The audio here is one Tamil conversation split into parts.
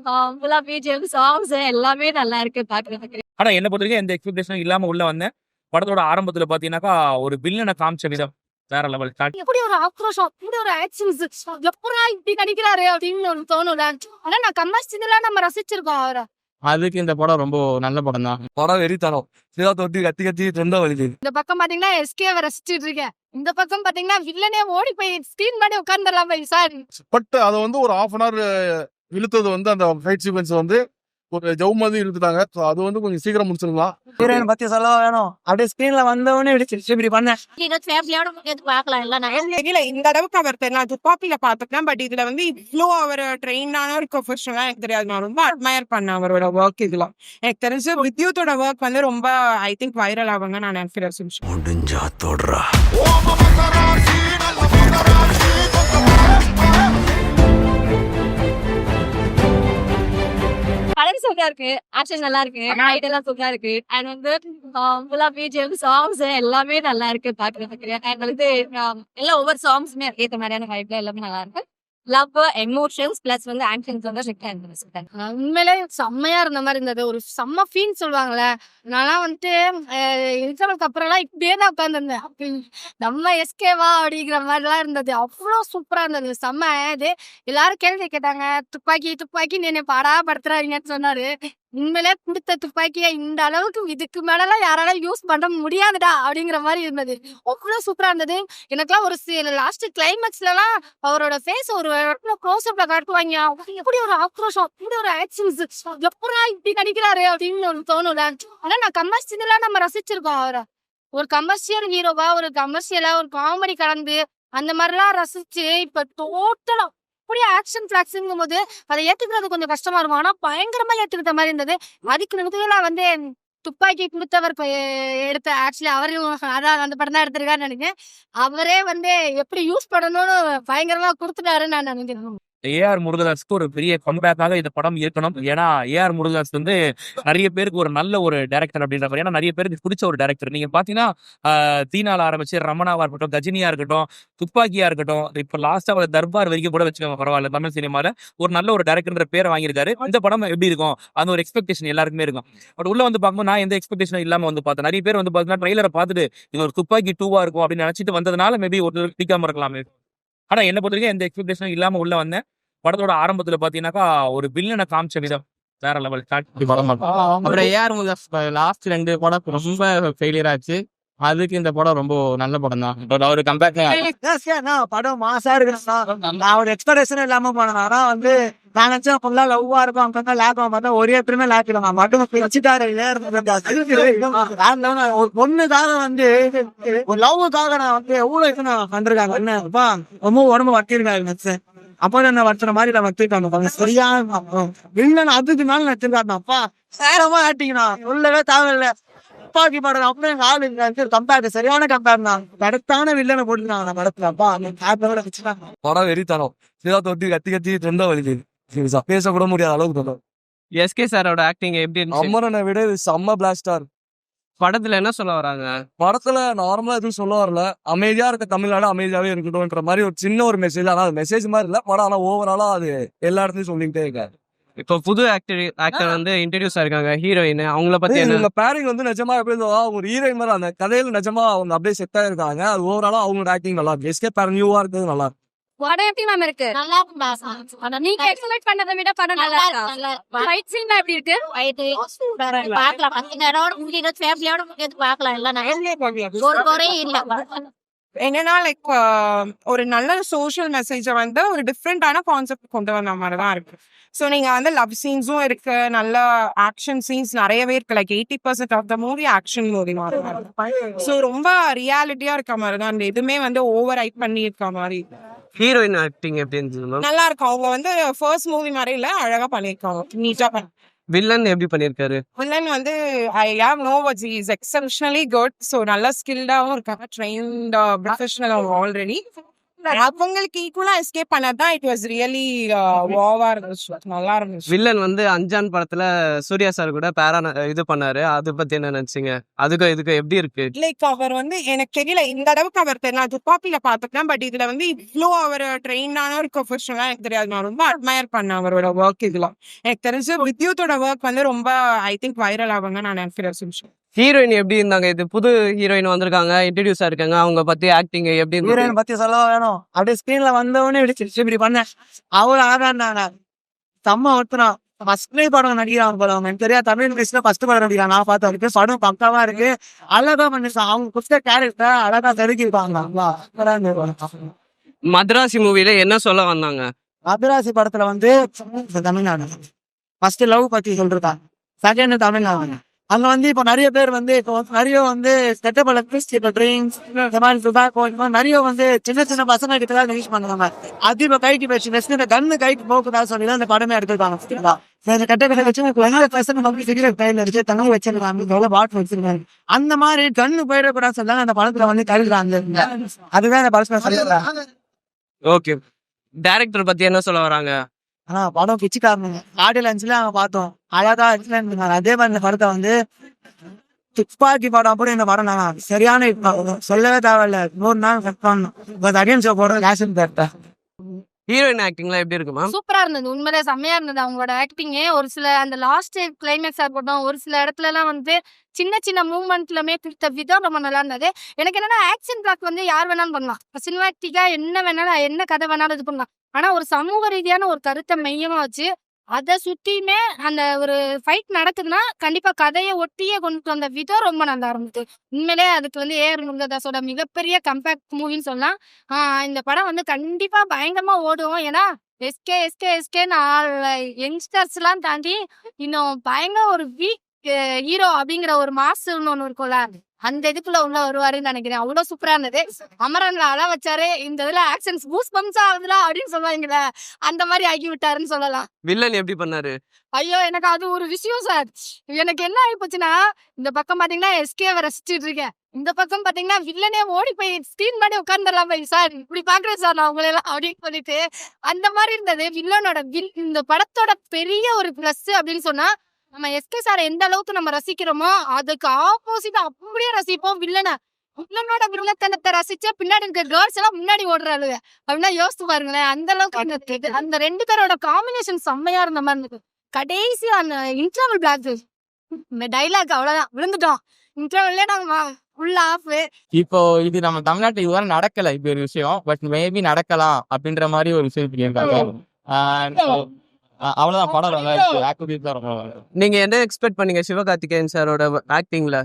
ஃபுல்லா பிஜிஎம், சாங்ஸ் எல்லாமே நல்லா இருக்கு பாக்குறதுக்கு. ஆனா என்ன பொறுத்தவரைக்கும் எந்த எக்ஸ்பெக்டேஷனும் இல்லாம உள்ள வந்தேன். படத்தோட ஆரம்பத்துல பாத்தீங்கன்னாக்கா ஒரு வில்லனை காமிச்ச விதம் வேற லெவல். எப்படி ஒரு ஆக்ரோஷம், இப்படி ஒரு ஆக்ஷன்ஸ், எப்படா இப்படி நடிக்கிறாரு அப்படின்னு ஒண்ணு தோணும்ல. ஆனா நான் கமர்ஷியலா நம்ம ரசிச்சிருக்கோம் அவரை. அதுக்கு இந்த படம் ரொம்ப நல்ல படம் தான். படம் வெறித்தனம். சிவா தொட்டி கத்தி கத்தி ரெண்டா வலிது. இந்த பக்கம் பாத்தீங்கன்னா எஸ்கேவை ரசிச்சிட்டு இருக்கேன். இந்த பக்கம் பாத்தீங்கன்னா வில்லனே ஓடி போய் ஸ்கிரீன் பண்ணி உட்கார்ந்துடலாம் போய் சார். பட் அதை வந்து ஒரு 1/2 hour இழுத்தது வந்து அந்த ஃபைட் சீக்வன்ஸ் வந்து ஒரு ஜவு மாதிரி இழுத்துட்டாங்க. ஸோ அது வந்து கொஞ்சம் சீக்கிரம் முடிச்சிருக்கலாம். ஹீரோயின் பத்தி சொல்ல வேணும். அப்படியே ஸ்கிரீன்ல வந்தவொடனே இப்படி பண்ணேன். ஃபேமிலியோட பார்க்கலாம் எல்லாம். இல்ல இந்த அளவுக்கு அவர் தெரியல, துப்பாக்கியில பாத்துக்கலாம். பட் இதுல வந்து இவ்வளோ அவர் ட்ரெயினான ஒரு ப்ரொஃபஷனலா எனக்கு தெரியாது. நான் ரொம்ப அட்மயர் பண்ணேன் அவரோட ஒர்க். இதுல எனக்கு தெரிஞ்சு வித்யூத்தோட ஒர்க் வந்து ரொம்ப ஐ திங்க் வைரல் ஆகுங்க நான் நினைக்கிறேன். முடிஞ்சா தொடுறா. படம் சூப்பரா இருக்கு, ஆக்ஷன் நல்லா இருக்கு, ஃபைட் எல்லாம் சூப்பரா இருக்கு. அண்ட் வந்து ஃபுல்லா பிஜிஎம், சாங்ஸ் எல்லாமே நல்லா இருக்கு பாக்குறதுக்கு. அண்ட் வந்து எல்லாம் ஒவ்வொரு சாங்ஸுமே ஏற்ற மாதிரியான வைப்ல எல்லாமே நல்லா இருக்கு. லவ், எமோஷன்ஸ் பிளஸ் வந்து ஆக்ஷன்ஸ் வந்து ஷிஃப்ட் ஆயிருந்தது. உண்மையிலே செம்மையா இருந்த மாதிரி இருந்தது. ஒரு செம்ம ஃபீல் சொல்லுவாங்கல்ல. நான்லாம் வந்துட்டு இன்டர்வலுக்கு அப்புறம்லாம் இப்படியே தான் உட்காந்துருந்தேன். நம்ம எஸ்கேவா அப்படிங்கிற மாதிரிலாம் இருந்தது. அவ்வளோ சூப்பரா இருந்தது. செம்ம இது. எல்லாரும் கேள்வி கேட்டாங்க, துப்பாக்கி துப்பாக்கி என்னை பாடா படுத்துறாங்கன்னு சொன்னாரு. உண்மையிலே கொடுத்த துப்பாக்கியை இந்த அளவுக்கு இதுக்கு மேலாம் யாராலும் யூஸ் பண்ண முடியாதுடா அப்படிங்கிற மாதிரி இருந்தது. அவ்வளவு சூப்பரா இருந்தது. எனக்குலாம் ஒரு லாஸ்ட் கிளைமேக்ஸ்லாம் அவரோட ஃபேஸ் ஒரு க்ளோஸ் அப்ல காட்டுவாங்க. எப்படி ஒரு ஆக்ரோஷம், இப்படி ஒரு ஆக்ஷன்ஸ், எப்படா இப்படி நடிக்கிறாரு அப்படின்னு ஒண்ணு தோணும்ல. ஆனா நான் கமர்ஷியலா நம்ம ரசிச்சிருக்கோம் அவரை. ஒரு கமர்ஷியல் ஹீரோவா, ஒரு கமர்ஷியலா ஒரு காமெடி கலந்து அந்த மாதிரிலாம் ரசிச்சு இப்ப டோட்டலா அப்படியே ஆக்ஷன் பிளாக்ஸுங்கும் போது அதை ஏத்துக்கிறது கொஞ்சம் கஷ்டமா இருக்கும். ஆனா பயங்கரமா ஏத்துக்கிட்ட மாதிரி இருந்தது. அதுக்கு நிறுத்தலாம் வந்து துப்பாக்கி கொடுத்தவர் எடுத்த ஆக்சுவலி அவரும் அதான் அந்த படம் தான் எடுத்திருக்காருன்னு நினைக்கிறேன். அவரே வந்து எப்படி யூஸ் பண்ணணும்னு பயங்கரமா கொடுத்துட்டாருன்னு நான் நினைக்கிறேன். ஏஆர் முருகதாஸுக்கு ஒரு பெரிய கம்பேக்காக இந்த படம் இருக்கணும். ஏன்னா ஏஆர் முருகதாஸ் வந்து நிறைய பேருக்கு ஒரு நல்ல ஒரு டைரக்டர் அப்படின்ற மாதிரி. ஏன்னா நிறைய பேருக்கு பிடிச்ச ஒரு டைரக்டர். நீங்க பாத்தீங்கன்னா தீனால ஆரம்பிச்சு ரமணாவா இருக்கட்டும், கஜினியா இருக்கட்டும், துப்பாக்கியா இருக்கட்டும், இப்ப லாஸ்டா ஒரு தர்பார் வரைக்கும் கூட வச்சுக்கோங்க பரவாயில்ல. தமிழ் சினிமால ஒரு நல்ல ஒரு டைரக்டர்ன்ற பேரை வாங்கியிருக்காரு. இந்த படம் எப்படி இருக்கும் அந்த ஒரு எக்ஸ்பெக்டேஷன் எல்லாருக்குமே இருக்கும். பட் உள்ள வந்து பார்க்கும்போது நான் எந்த எக்ஸ்பெக்டேஷன் இல்லாம வந்து பார்த்தேன். நிறைய பேர் வந்து பாத்தீங்கன்னா ட்ரெய்லரை பார்த்துட்டு இது ஒரு துப்பாக்கி 2 இருக்கும் அப்படின்னு நினைச்சிட்டு வந்ததுனால மேபி ஒரு பிடிக்காம இருக்கலாமே. ஆனா என்ன பொறுத்தவரைக்கும் எந்த எக்ஸ்பெக்டேஷனும் இல்லாம உள்ள வந்தேன். படத்தோட ஆரம்பத்துல பாத்தீங்கன்னாக்கா ஒரு வில்லனை காமிச்ச விதம் வேற லெவல். அப்புறம் ஏஆர் முருகதாஸ் லாஸ்ட் 2 படம் ரொம்ப ஃபெயிலியர் ஆச்சு. அதுக்கு இந்த படம் ரொம்ப நல்ல படம் தான். ஒரு கம்பேக் படம் மாசா இருக்கணும். நான் ஒரு எக்ஸ்பெக்டேஷன் இல்லாம போனேன். ஆனா வந்து நான் நினைச்சேன் ஃபுல்லா லவ்வா இருக்கும், அங்க லேக் பார்த்தா ஒரே பேருமே லேக் இல்லை. மட்டும் வச்சுட்டாரு. பொண்ணுக்காக வந்து ஒரு லவ்வுக்காக நான் வந்து எவ்வளவு இது நான் கண்டிருக்காங்க. என்னப்பா ரொம்ப உடம்பு வட்டிருக்காங்க நினைச்சேன். அப்போ என்ன வச்சுற மாதிரி நான் வச்சிருக்காங்க. சரியான வில்லன் அதுக்கு மேல நடிச்சிருக்காருப்பா. சேரமா ஆட்டிங்கண்ணா சொல்லவே தேவையில்லை. துப்பாக்கி படம் அப்படியே ஆளு கம்பேர் சரியான கம்பேர் தான். கரெக்டான வில்லனை போட்டுருக்காங்க படத்துலப்பா. படம் வெறித்தனம். சிவா தொட்டி கத்தி கத்தி ரெண்டா வலிது. பேச கூட முடியாத அளவுக்கு எஸ்கே சாரோட ஆக்டிங் எப்படி இருந்துச்சு? அம்மரனை விட இது செம்ம பிளாஸ்டார். படத்துல என்ன சொல்ல வராங்க? படத்துல நார்மலா எதுவும் சொல்ல வரல. அமைதியா இருக்க தமிழ்நாடு அமைதியாவே இருக்கட்டும்ன்ற மாதிரி ஒரு சின்ன ஒரு மெசேஜ். ஆனா அது மெசேஜ் மாதிரி இல்ல படம். ஆனா ஓவராலா அது எல்லா இடத்துலயும் சொல்லிக்கிட்டே இருக்காரு. இப்போ புது ஆக்டர் வந்து இன்ட்ரடியூஸ் ஆயிருக்காங்க, ஹீரோயின். அவங்கள பத்தி இந்த பேரிங் வந்து நிஜமா எப்படி இருந்தோ ஒரு ஹீரோயின் மாதிரி அந்த கதையில நிஜமா அவங்க அப்படியே செட் ஆயிருக்காங்க. அது ஓவராலா அவங்களோட ஆக்டிங் நல்லா இருக்கு. எஸ்கே பேர் நியூவா இருக்குது நல்லா இருக்கு. படம் எப்படி மேம் இருக்கு? நல்லா இருக்கு. நீங்க எக்ஸ்பெக்ட் பண்ணதை விட படம் நல்லா இருக்கு. ஃபைட் சீன் எப்படி இருக்கு? பார்க்கலாம். அந்த நேரோட முடிஞ்ச ஃபேமிலியோட முடிஞ்சு பார்க்கலாம். எல்லாம் ஒரு குறையே இல்ல. என்னன்னா லைக் ஒரு நல்ல சோஷியல் மெசேஜை வந்து ஒரு டிஃப்ரெண்டான கான்செப்ட் கொண்டு வந்த மாதிரி தான் இருக்கு. ஸோ நீங்க வந்து லவ் சீன்ஸும் இருக்கு, நல்ல ஆக்ஷன் சீன்ஸ் நிறையவே இருக்கு. Like 80% of the movie action movie மாதிரி இருக்கு. ஸோ ரொம்ப ரியாலிட்டியா இருக்க மாதிரி தான். எதுவுமே வந்து ஓவர் ஹைப் பண்ணி இருக்க மாதிரி. ஹீரோயின் ஆக்டிங் எப்படி இருந்துச்சு? நல்லா இருக்கும். அவங்க வந்து ஃபர்ஸ்ட் மூவி மாதிரி இல்ல, அழகா பண்ணிருக்காங்க, நீட்டா பண்ணி. வில்லன் எப்படி பண்ணிருக்காரு? வில்லன் வந்து I have no words. He is exceptionally good. So நல்லா ஸ்கில்டாவும் இருக்காங்க, ட்ரெயின்ட் ப்ரொஃபஷனல் ஆல்ரெடி. அவங்களுக்கு ஈக்குவலா எஸ்கேப் பண்ணதான் இட் வாஸ் ரியலி வாவா இருந்துச்சு, நல்லா இருந்துச்சு. வில்லன் வந்து அஞ்சான் படத்துல சூர்யா சார் கூட பேரா இது பண்ணாரு. அதை பத்தி என்ன நினைச்சீங்க? அதுக்கு இதுக்கு எப்படி இருக்கு? லைக் அவர் வந்து எனக்கு தெரியல இந்த அளவுக்கு அவர் தெரியல, துப்பாக்கியில பாத்துக்கலாம். பட் இதுல வந்து இவ்வளோ அவர் ட்ரெயினான ஒரு ப்ரொஃபஷனலா எனக்கு தெரியாது. நான் ரொம்ப அட்மயர் பண்ணேன் அவரோட ஒர்க். இதுல எனக்கு தெரிஞ்ச வித்யூத்தோட ஒர்க் வந்து ரொம்ப ஐ திங்க் வைரல் ஆகுங்க நான் நினைக்கிறேன். ஹீரோயின் எப்படி இருந்தாங்க? இது புது ஹீரோயின் வந்திருக்காங்க, இன்ட்ரடியூஸ் ஆயிருக்காங்க. அவங்க பத்தி ஆக்டிங் எப்படி இருந்துச்சு? ஹீரோயின் பத்தி சொல்லவா வேணும்? அப்படியே ஸ்கிரீன்ல வந்தவொடனே இடிச்சிருச்சு இப்படி பண்ணேன். அவ்வளவு அழகா இருந்தாங்க. செம்ம ஒருத்தனா ஃபர்ஸ்ட் படம் நடிக்கிறாங்க போல. அவங்க எனக்கு தெரியாது, தமிழ் இண்டஸ்ட்ரியில ஃபர்ஸ்ட் படம் நடிக்கிறாங்க. நான் பார்த்த வரைக்கும் படம் பக்காவா இருக்கு, அழகா பண்ணிருக்காங்க. அவங்க கொடுத்த கேரக்டர் அழகா செதுக்கிருப்பாங்க. மദ്രാசி மூவில என்ன சொல்ல வந்தாங்க? மதராசி படத்துல வந்து தமிழ்நாடு ஃபர்ஸ்ட் லவ் பத்தி சொல்றாங்க, செகண்ட் தமிழ்நாடு. அங்க வந்து இப்போ நிறைய பேர் வந்து இப்போ நிறைய வந்து செட்டப்பல இப்போ ட்ரிங்க்ஸ் இந்த மாதிரி டுபாக்கோ இந்த மாதிரி நிறைய வந்து சின்ன சின்ன பசங்க கிட்ட தான் யூஸ் பண்ணுவாங்க. அது இப்போ கைக்கு போயிடுச்சு. நெக்ஸ்ட் இந்த கண்ணு கைக்கு போக்குதா சொல்லி தான் இந்த படமே எடுத்துருக்காங்க. இந்த கட்ட கட்ட வச்சு பசங்க வந்து சிகரெட் கையில வச்சு தண்ணி வச்சிருக்காங்க, எவ்வளவு பாட்டில் வச்சிருக்காங்க. அந்த மாதிரி கண்ணு போயிடக்கூடாது சொல்லி அந்த படத்துல வந்து கருதுறாங்க. அதுதான் இந்த படத்துல சொல்லிடுறாங்க. ஓகே, டைரக்டர் பத்தி என்ன சொல்ல வராங்க? ஆனா படம் பிச்சுக்காரனுங்க. ஆடியோ லஞ்ச்ல அவங்க பார்த்தோம், அழகா எக்ஸ்பிளைன் பண்ணாங்க. அதே மாதிரி இந்த படத்தை வந்து துப்பாக்கி படம் கூட இந்த படம் நான் சரியான சொல்லவே தேவையில்ல. 100 நாள் கட் பண்ணணும். அடியன் ஷோ போடுறது கேஷன் பேர்ட்ட. ஹீரோயின் ஆக்டிங்லாம் எப்படி இருக்கு மேம்? சூப்பரா இருந்தது, உண்மையிலே செம்மையா இருந்தது அவங்களோட ஆக்டிங்கே. ஒரு சில அந்த லாஸ்ட் கிளைமேக்ஸா இருக்கட்டும், ஒரு சில இடத்துல எல்லாம் வந்து சின்ன சின்ன மூவ்மெண்ட்லுமே கொடுத்த விதம் ரொம்ப நல்லா இருந்தது. எனக்கு என்னன்னா ஆக்ஷன் பிளாக் வந்து யார் வேணாலும் பண்ணலாம், சினிமாட்டிக்கா என்ன வேணாலும் என்ன கதை வேணாலும் இது பண்ணலாம். ஆனா ஒரு சமூக ரீதியான ஒரு கருத்தை மையமா வச்சு அதை சுத்தியுமே அந்த ஒரு ஃபைட் நடக்குதுன்னா கண்டிப்பா கதையை ஒட்டியே கொண்டு வந்த விதம் ரொம்ப நல்லா இருந்தது. உண்மையிலே அதுக்கு வந்து ஏஆர் முருகதாஸோட மிகப்பெரிய கம்பேக்ட் மூவின்னு சொல்லலாம். இந்த படம் வந்து கண்டிப்பா பயங்கரமா ஓடும். ஏன்னா எஸ்கே எஸ்கே எஸ்கேன்னு யங்ஸ்டர்ஸ் எல்லாம் தாண்டி இன்னும் பயங்கர ஒரு வீக் ஹீரோ அப்படிங்கிற ஒரு மாசு ஒண்ணு இருக்கும்ல, அந்த இதுக்குள்ள உள்ள வருவாருன்னு நினைக்கிறேன். அவ்வளவு சூப்பரா இருந்தது. அமரன்ல அழ வச்சாரு, இந்த இதுல ஆக்ஷன்ஸ் பூஸ் பம்ஸ் ஆகுதுல அப்படின்னு சொல்லுவாங்கல்ல, அந்த மாதிரி ஆக்கி விட்டாருன்னு சொல்லலாம். வில்லன் எப்படி பண்ணாரு? ஐயோ எனக்கு அது ஒரு விஷயம் சார். எனக்கு என்ன ஆகி போச்சுன்னா, இந்த பக்கம் பாத்தீங்கன்னா எஸ்கேவை ரசிச்சுட்டு இருக்கேன், இந்த பக்கம் பாத்தீங்கன்னா வில்லனே ஓடி போய் ஸ்கிரீன் மாதிரி உட்கார்ந்துடலாம் போய் சார் இப்படி பாக்குறேன் சார் நான் உங்களை எல்லாம் அப்படின்னு சொல்லிட்டு அந்த மாதிரி இருந்தது. வில்லனோட இந்த படத்தோட பெரிய ஒரு பிளஸ் அப்படின்னு சொன்னா, நம்ம எஸ்கே சார் எந்த அளவுக்கு நம்ம ரசிக்கிறோமோ அதுக்கு ஆப்போசிட்டா அப்படியே ரசிப்போம் வில்லனை. வில்லனோட வில்லத்தனத்தை ரசிச்சா பின்னாடி இருக்க கேர்ள்ஸ் எல்லாம் முன்னாடி ஓடுறாளுங்க அப்படின்னா யோசிச்சு பாருங்களேன். அந்த அளவுக்கு அந்த 2 பேரோட காம்பினேஷன் செம்மையா இருந்த மாதிரி இருந்தது. கடைசி அந்த இன்டர்வல் பிளாக் டைலாக் அவ்வளவுதான், விழுந்துட்டோம் இன்டர்வல்லே நாங்க ஃபுல் ஆஃப். இப்போ இது நம்ம தமிழ்நாட்டுல இதுவரை நடக்கல இப்படி ஒரு விஷயம், பட் மேபி நடக்கலாம் அப்படின்ற மாதிரி ஒரு விஷயம் சொல்லியிருக்காங்க. அவ்வளவுதான், படம் நல்லா இருக்கு, ஆக்டிவிட்டி தான் ரொம்ப நல்லா இருக்கு. நீங்க என்ன எக்ஸ்பெக்ட் பண்ணீங்க சிவகார்த்திகேயன் சாரோட ஆக்டிங்ல?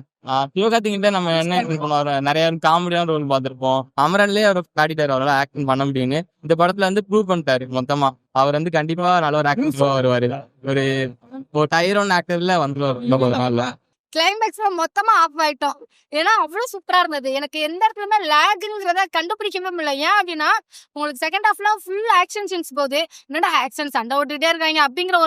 சிவகார்த்திகிட்ட நம்ம என்ன பண்ணுவாரு, நிறைய காமெடியான ரோல் பார்த்திருப்போம். அமரன்லயே அவர் காட்டிட்டாரு அவரால் ஆக்டிங் பண்ண முடியும்னு. இந்த படத்துல வந்து ப்ரூவ் பண்ணிட்டாரு மொத்தமா. அவர் வந்து கண்டிப்பா நல்ல ஒரு ஆக்டிங் வருவாரு. ஒரு டைரோன் ஆக்டர்ல வந்துருவாரு. கிளைமேக்ஸ்ல மொத்தமா ஆஃப் ஆயிட்டோம். ஏன்னா அவ்வளவு சூப்பரா இருந்தது. எனக்கு எந்த இடத்துலயுமே லேக்ங்கிறத கண்டுபிடிக்கவே முடியல. ஏன் அப்படின்னா உங்களுக்கு செகண்ட் ஹாஃப்லாம் ஃபுல் ஆக்ஷன் சீன்ஸ் போகுது, என்னடா ஆக்ஷன் சண்டை ஓட்டுட்டே இருக்காங்க அப்படிங்கிற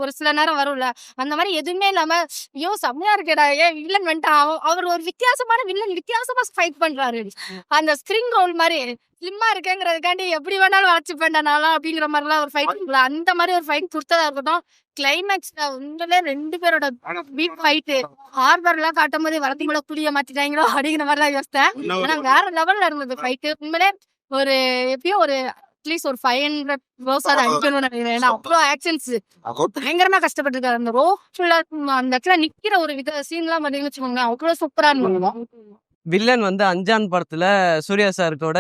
ஒரு சில நேரம் வரும்ல, அந்த மாதிரி எதுவுமே இல்லாம ஐயோ செம்மையா இருக்கேடா ஏன் வில்லன் வந்துட்டான், அவர் ஒரு வித்தியாசமான வில்லன் வித்தியாசமா ஃபைட் பண்றாரு. அந்த ஸ்ப்ரிங் ரோல் மாதிரி ஸ்லிம்மா இருக்கேங்கிறதுக்காண்டி எப்படி வேணாலும் வளர்ச்சிப்பேன்டா நாளா அப்படிங்கிற மாதிரிலாம் ஒரு ஃபைட் இருக்குல்ல, அந்த மாதிரி ஒரு ஃபைட் கொடுத்ததா இருக்கட்டும். கிளைமேக்ஸ்ல உண்மையிலே 2 பேரோட பீப் ஃபைட்டு ஹார்பர்லாம் காட்டும் போது வளர்த்திங்களோ புளிய மாத்திட்டாங்களோ அப்படிங்கிற மாதிரிலாம் யோசித்தேன். ஆனா வேற லெவல்ல இருந்தது ஃபைட்டு. உண்மையிலே ஒரு எப்படியும் ஒரு அட்லீஸ்ட் ஒரு 500 ரோஸாவது அடிக்கணும்னு நினைக்கிறேன். ஏன்னா அவ்வளோ ஆக்ஷன்ஸ் பயங்கரமா கஷ்டப்பட்டுருக்காரு. அந்த ரோஸ்ல அந்த இடத்துல நிக்கிற ஒரு சீன்லாம் பார்த்தீங்கன்னு வச்சுக்கோங்க, அவ்வளோ சூப்பரா இருந்தது. வில்லன் வந்து அஞ்சான் படத்துல சூர்யா சாருக்கோட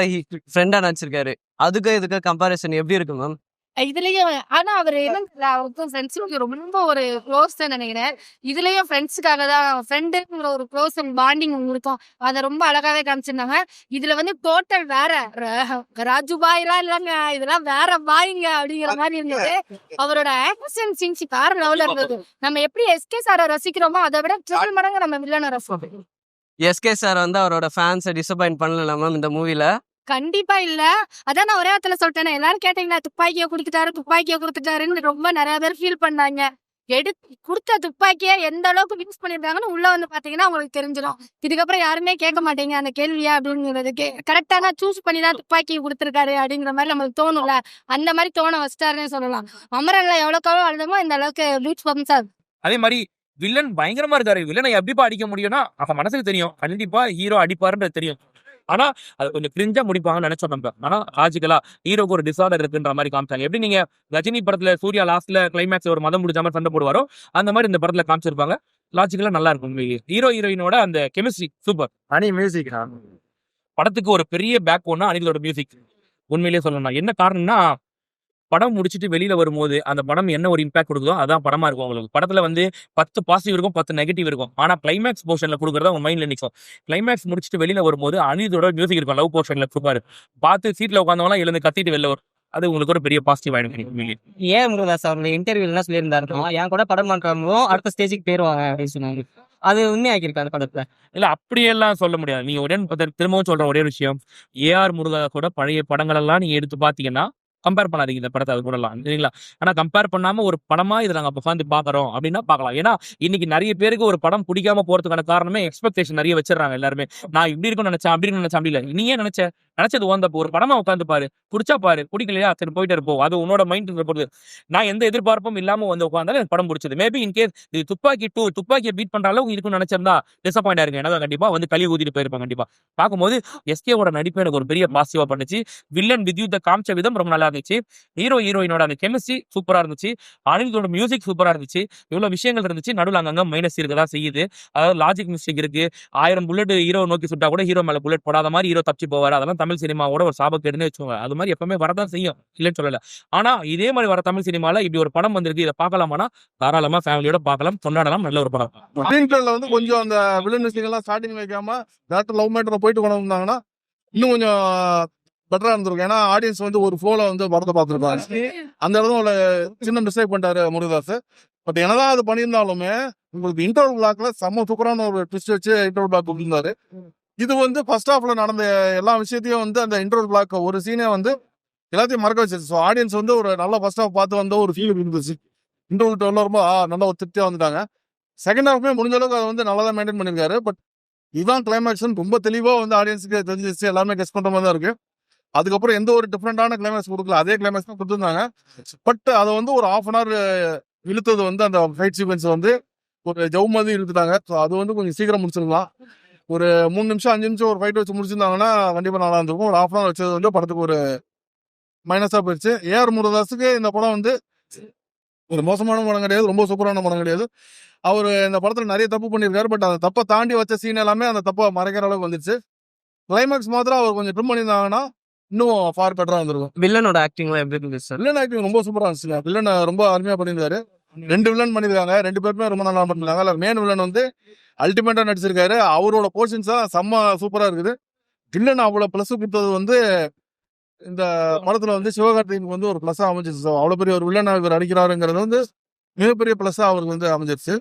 ஃப்ரெண்டா நடிச்சிருக்காரு. அதுக்கு இதுக்கு கம்பாரிசன் எப்படி இருக்கு மேம்? இதுலயும் ஆனா அவர் என்ன அவருக்கும் ஃப்ரெண்ட்ஸுக்கு ரொம்ப ஒரு க்ளோஸ் தான் நினைக்கிறேன். இதுலயும் ஃப்ரெண்ட்ஸுக்காக தான் ஃப்ரெண்டுங்கிற ஒரு க்ளோஸ் பாண்டிங் இருக்கும், அதை ரொம்ப அழகாவே காமிச்சிருந்தாங்க. இதுல வந்து டோட்டல் வேற ராஜு பாய் எல்லாம் இல்லைங்க, இதெல்லாம் வேற பாய்ங்க அப்படிங்கிற மாதிரி இருந்தது. அவரோட ஆக்ஷன் சீன்ஸ் வேற லெவல்ல இருந்தது. நம்ம எப்படி எஸ்கே சாரை ரசிக்கிறோமோ அதை விட 3 மடங்கு நம்ம வில்லனை ரசிப்போம். எஸ்கே சார் வந்து அவரோட ஃபேன்ஸை டிசப்பாயிண்ட் பண்ணல மேம் இந்த மூவில? கண்டிப்பா இல்ல. அதான் நான் ஒரே இடத்துல சொல்லிட்டேன், எல்லாரும் கேட்டீங்களா துப்பாக்கியை கொடுத்துட்டாருன்னு ரொம்ப நிறைய பேர் ஃபீல் பண்ணாங்க. கொடுத்த துப்பாக்கியை எந்த அளவுக்கு யூஸ் பண்ணியிருக்காங்கன்னு உள்ள வந்து பாத்தீங்கன்னா உங்களுக்கு தெரிஞ்சிடும். இதுக்கப்புறம் யாருமே கேட்க மாட்டீங்க அந்த கேள்வியா அப்படிங்கிறதுக்கு கரெக்டான சூஸ் பண்ணி தான் துப்பாக்கி கொடுத்துருக்காரு அப்படிங்கிற மாதிரி நம்மளுக்கு தோணும்ல. அந்த மாதிரி தோண வச்சிட்டாருன்னு சொல்லலாம். அமரன்ல எவ்வளோக்கு எவ்வளோ அழுதமோ இந்த அளவுக்கு ரீச் பர்ஃபார்மன்ஸா அதே மாதிரி வில்லன் பயங்கரமா இருக்காரு. வில்லனை எப்படிப்பா அடிக்க முடியும்னா அவன் மனசுக்கு தெரியும் கண்டிப்பா ஹீரோ அடிப்பாருன்றது தெரியும். ஆனா அது கொஞ்சம் கிரிஞ்சா முடிப்பாங்கன்னு நினைச்சோம் நம்ம. ஆனா லாஜிக்கலா ஹீரோக்கு ஒரு டிசார்டர் இருக்குன்ற மாதிரி காமிச்சாங்க. எப்படி நீங்க ரஜினி படத்துல சூர்யா லாஸ்ட்ல கிளைமேக்ஸ் ஒரு மதம் முடிச்ச மாதிரி சண்டை போடுவாரோ அந்த மாதிரி இந்த படத்துல காமிச்சிருப்பாங்க. லாஜிக்கலா நல்லா இருக்கும். ஹீரோ ஹீரோயினோட அந்த கெமிஸ்ட்ரி சூப்பர். அனி மியூசிக் படத்துக்கு ஒரு பெரிய பேக் ஒன்னா அனிலோட மியூசிக். உண்மையிலேயே சொல்லணும் என்ன காரணம்னா படம் முடிச்சுட்டு வெளியில வரும்போது அந்த படம் என்ன ஒரு இம்பாக்ட் கொடுக்குதோ அதான் படமா இருக்கும். உங்களுக்கு படத்துல வந்து 10 பாசிட்டிவ் இருக்கும் 10 நெகட்டிவ் இருக்கும். ஆனா கிளைமேக்ஸ் போர்ஷன்ல கொடுக்குறதா உங்க மைண்ட்ல நிற்கும். கிளைமேக்ஸ் முடிச்சுட்டு வெளியில வரும்போது அனிதோட மியூசிக் இருக்கும். லவ் போர்ஷன்ல சூப்பர். பார்த்து சீட்ல உட்காந்தவங்களாம் எழுந்து கத்திட்டு வெளில வரும். அது உங்களுக்கு ஒரு பெரிய பாசிட்டிவ் ஆயிடும். ஏன் முருகதாஸ் அவருடைய இன்டர்வியூலாம் சொல்லியிருந்தாரு, என் கூட படம் பண்றவங்களும் அடுத்த ஸ்டேஜுக்கு போயிருவாங்க அப்படின்னு சொன்னாங்க. அது உண்மை ஆக்கியிருக்காங்க அந்த படத்துல. இல்ல அப்படியெல்லாம் சொல்ல முடியாது. நீங்க திரும்பவும் சொல்ற ஒரே விஷயம் ஏஆர் முருகதாஸோட பழைய படங்கள் எல்லாம் நீங்க எடுத்து பாத்தீங்கன்னா கம்பேர் பண்ணாதீங்க இந்த படத்தை அது கூடலாம் சரிங்களா. ஆனா கம்பேர் பண்ணாம ஒரு படமா இதை நாங்க உட்காந்து பாக்குறோம் அப்படின்னா பாக்கலாம். ஏன்னா இன்னைக்கு நிறைய பேருக்கு ஒரு படம் பிடிக்காம போறதுக்கான காரணமே எக்ஸ்பெக்டேஷன் நிறைய வச்சிடறாங்க எல்லாருமே. நான் இப்படி இருக்கும்னு நினைச்சேன் அப்படி இருக்குன்னு நினைச்சேன் அப்படி இல்லை. நீ ஏன் நினைச்சது வந்தப்போ ஒரு படமா உட்காந்து பாரு. பிடிச்சா பாரு, பிடிக்கலையா சரி போயிட்டு இருப்போம். அது உன்னோட மைண்ட் பொறுத்து. நான் எந்த எதிர்பார்ப்பும் இல்லாம வந்து உட்காந்தாலும் எனக்கு படம் பிடிச்சது. மேபி இன்கேஸ் இது துப்பாக்கியை பீட் பண்ற அளவுக்கு இருக்குன்னு நினைச்சிருந்தா டிசப்பாயிண்ட் ஆயிருங்க. எனக்கு கண்டிப்பா வந்து கழி ஊதிட்டு போயிருப்பேன். கண்டிப்பா பார்க்கும்போது எஸ்கேவோட நடிப்பு எனக்கு ஒரு பெரிய பாசிட்டிவா பண்ணுச்சு. வில்லன் வித்யுத்தை காமிச்ச விதம் ரொம்ப நல்லா இருந்துச்சு. ஹீரோ ஹீரோயினோட அந்த கெமிஸ்ட்ரி சூப்பரா இருந்துச்சு. அனிலோட மியூசிக் சூப்பரா இருந்துச்சு. இவ்வளவு விஷயங்கள் இருந்துச்சு. நடுவில் அங்கங்க மைனஸ் இருக்கதான் செய்யுது. அதாவது லாஜிக் மிஸ்டேக் இருக்கு. 1000 புல்லட் ஹீரோ நோக்கி சுட்டா கூட ஹீரோ மேல புல்லட் போடாத மாதிரி ஹீரோ தப்பிச்சு போவாரு. அதெல்லாம் தமிழ் சினிமாவோட ஒரு சாபக்கேடுன்னு வச்சுக்கோங்க. அது மாதிரி எப்பவுமே வரதான் செய்யும் இல்லைன்னு சொல்லல. ஆனா இதே மாதிரி வர தமிழ் சினிமால இப்படி ஒரு படம் வந்திருக்கு. இதை பார்க்கலாமானா தாராளமா ஃபேமிலியோட பார்க்கலாம், கொண்டாடலாம். நல்ல ஒரு படம். வந்து கொஞ்சம் அந்த வில்லன் விஷயங்கள்லாம் ஸ்டார்டிங் வைக்காம டேரக்டர் லவ் மேட்டரை போயிட்டு கொண்டு வந்தாங்கன்னா இன்னும் கொஞ்சம் பெட்டரா இருந்திருக்கும். ஏன்னா ஆடியன்ஸ் வந்து ஒரு ஃப்ளோல வந்து படத்தை பார்த்துருப்பாங்க. அந்த இடத்துல ஒரு சின்ன மிஸ்டேக் பண்ணிட்டாரு முருகதாஸ். பட் என்னதான் அது பண்ணியிருந்தாலுமே உங்களுக்கு இன்டர்வல் பிளாக்ல செம்ம சூப்பரான ஒரு ட்விஸ்ட் வச்சு இன்டர்வல் பிளாக் கொடுத்திருந்தாரு. இது வந்து ஃபர்ஸ்ட் ஹாஃப்ல நடந்த எல்லா விஷயத்தையும் வந்து அந்த இன்டர்வல் பிளாக் ஒரு சீனே வந்து எல்லாத்தையும் மறக்க வச்சிருச்சு. ஸோ ஆடியன்ஸ் வந்து ஒரு நல்ல ஃபர்ஸ்ட் ஹாஃப் பார்த்து வந்த ஒரு ஃபீல் இருந்துச்சு. இன்டர்வல் டோல்ல ரொம்ப நல்ல ஒரு திருப்தியா வந்துட்டாங்க. செகண்ட் ஹாஃப்மே முடிஞ்ச அளவுக்கு அதை வந்து நல்லா தான் மெயின்டைன் பண்ணியிருக்காரு. பட் இதுதான் கிளைமேக்ஸ் ரொம்ப தெளிவா வந்து ஆடியன்ஸுக்கு தெரிஞ்சிச்சு. எல்லாமே கெஸ் பண்ற மாதிரி தான் இருக்கு. அதுக்கப்புறம் எந்த ஒரு டிஃப்ரெண்டான கிளைமேக்ஸ் கொடுக்கல. அதே கிளைமேக்ஸ் தான் கொடுத்துருந்தாங்க. பட் அதை வந்து ஒரு 1/2 hour இழுத்தது வந்து அந்த ஃபைட் சீக்வன்ஸ் வந்து ஒரு ஜவு மாதிரி இழுத்துட்டாங்க. ஸோ அது வந்து கொஞ்சம் சீக்கிரம் முடிச்சிருக்கலாம். ஒரு 3 நிமிஷம் 5 நிமிஷம் ஒரு ஃபைட் வச்சு முடிச்சிருந்தாங்கன்னா கண்டிப்பா நல்லா இருந்திருக்கும். ஒரு 1/2 hour வச்சது வந்து படத்துக்கு ஒரு மைனஸா போயிடுச்சு. ஏஆர் முருகதாஸுக்கு இந்த படம் வந்து ஒரு மோசமான படம் கிடையாது, ரொம்ப சூப்பரான படம் கிடையாது. அவர் இந்த படத்துல நிறைய தப்பு பண்ணியிருக்காரு. பட் அந்த தப்பை தாண்டி வச்ச சீன் எல்லாமே அந்த தப்பை மறைக்கிற அளவுக்கு வந்துருச்சு. கிளைமேக்ஸ் மாத்திரம் அவர் கொஞ்சம் ட்ரிம் பண்ணியிருந்தாங்கன்னா இன்னும் ஃபார் பெட்டரா இருந்திருக்கும். வில்லனோட ஆக்டிங்லாம் எப்படி இருந்துச்சு சார்? வில்லன் ஆக்டிங் ரொம்ப சூப்பரா இருந்துச்சு. வில்லன் ரொம்ப அருமையா பண்ணியிருந்தாரு. 2 வில்லன் பண்ணியிருக்காங்க. 2 பேருமே ரொம்ப நல்லா பண்ணிருக்காங்க. அதில் மெயின் வில்லன் வந்து அல்டிமேட்டா நடிச்சிருக்காரு. அவரோட போர்ஷன்ஸ் செம்ம சூப்பரா இருக்குது. வில்லன் அவ்வளவு பிளஸ் கொடுத்தது வந்து இந்த படத்துல வந்து சிவகார்த்திகேயனுக்கு வந்து ஒரு பிளஸ்ஸா அமைஞ்சிருச்சு. அவ்வளவு பெரிய ஒரு வில்லன் இவர் அடிக்கிறாருங்கிறது வந்து மிகப்பெரிய பிளஸ்ஸா அவருக்கு வந்து அமைஞ்சிருச்சு.